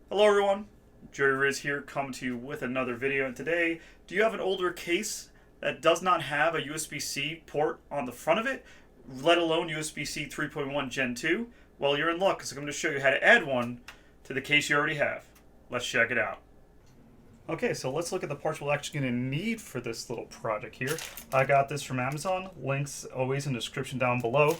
Hello everyone, Joey Riz here, coming to you with another video. And today, do you have an older case that does not have a USB-C port on the front of it, let alone USB-C 3.1 Gen 2? Well, you're in luck because I'm going to show you how to add one to the case you already have. Let's check it out. Okay, so let's look at the parts we're actually going to need for this little project here. I got this from Amazon, links always in the description down below.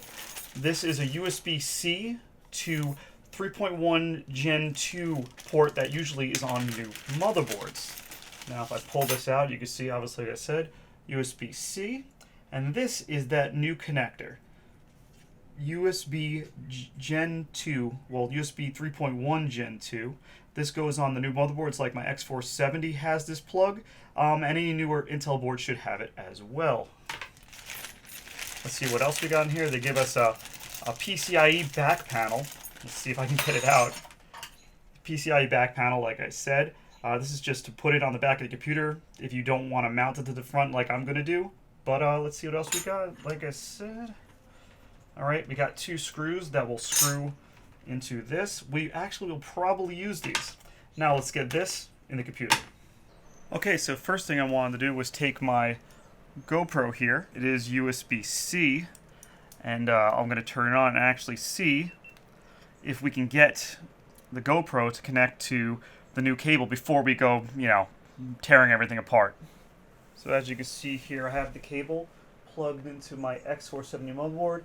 This is a USB-C to 3.1 Gen 2 port that usually is on new motherboards. Now if I pull this out, you can see, obviously like I said, USB-C, and this is that new connector. USB Gen 2, well USB 3.1 Gen 2. This goes on the new motherboards, like my X470 has this plug. Any newer Intel board should have it as well. Let's see what else we got in here. They give us a PCIe back panel. Let's see if I can get it out. PCIe back panel, like I said. This is just to put it on the back of the computer if you don't want to mount it to the front like I'm going to do. But let's see what else we got. Like I said, alright, we got two screws that will screw into this. We actually will probably use these. Now let's get this in the computer. Okay, so first thing I wanted to do was take my GoPro here. It is USB-C, and I'm going to turn it on and actually see if we can get the GoPro to connect to the new cable before we go, tearing everything apart. So as you can see here, I have the cable plugged into my X470 motherboard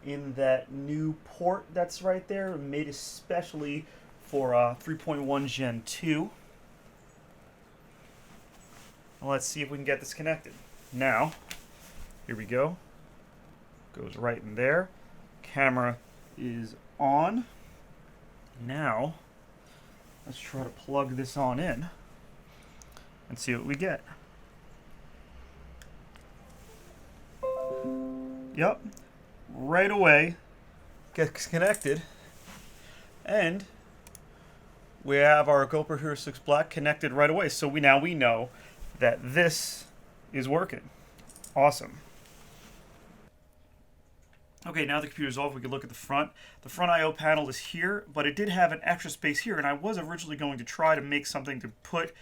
in that new port that's right there, made especially for 3.1 Gen 2. Well, let's see if we can get this connected. Now, here we go. Goes right in there. Camera is on. Now, let's try to plug this on in and see what we get. Yep, right away gets connected, and we have our GoPro Hero 6 Black connected right away. So we know that this is working. Awesome. Okay, now the computer's off, we can look at the front. The front I/O panel is here, but it did have an extra space here, and I was originally going to try to make something to put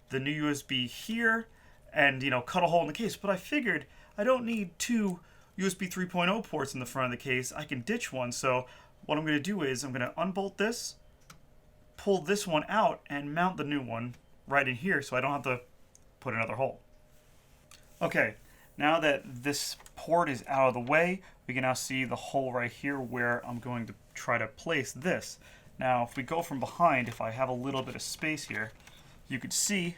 the new USB here and, cut a hole in the case, but I figured I don't need two USB 3.0 ports in the front of the case. I can ditch one, so what I'm going to do is I'm going to unbolt this, pull this one out, and mount the new one right in here so I don't have to put another hole. Okay. Now that this port is out of the way, we can now see the hole right here where I'm going to try to place this. Now, if we go from behind, if I have a little bit of space here, you can see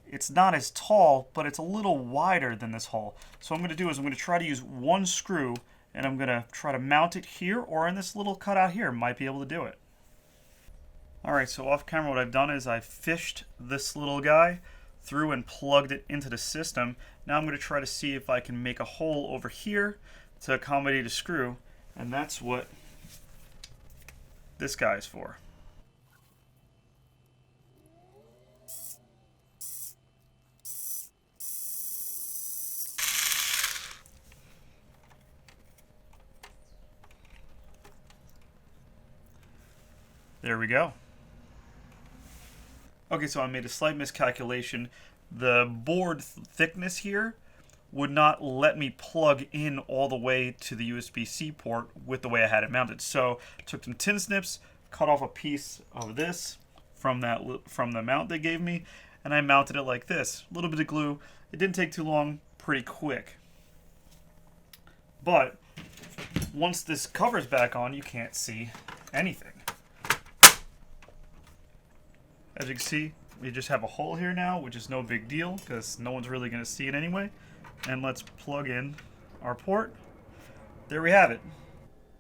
it's not as tall, but it's a little wider than this hole. So what I'm going to do is I'm going to try to use one screw, and I'm going to try to mount it here or in this little cutout here. Might be able to do it. Alright, so off camera what I've done is I've fished this little guy through and plugged it into the system. Now I'm going to try to see if I can make a hole over here to accommodate a screw, and that's what this guy is for. There we go. Okay, so I made a slight miscalculation. The board thickness here would not let me plug in all the way to the USB-C port with the way I had it mounted. So I took some tin snips, cut off a piece of this from the mount they gave me, and I mounted it like this. A little bit of glue. It didn't take too long, pretty quick. But once this cover's back on, you can't see anything. As you can see, we just have a hole here now, which is no big deal because no one's really going to see it anyway. And let's plug in our port. There we have it.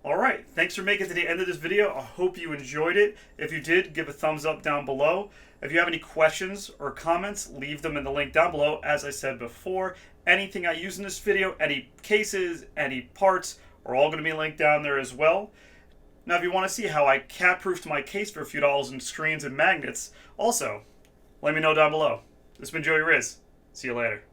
Alright, thanks for making it to the end of this video. I hope you enjoyed it. If you did, give a thumbs up down below. If you have any questions or comments, leave them in the link down below. As I said before, anything I use in this video, any cases, any parts, are all going to be linked down there as well. Now, if you want to see how I cat-proofed my case for a few dollars in screens and magnets, also, let me know down below. This has been Joey Riz. See you later.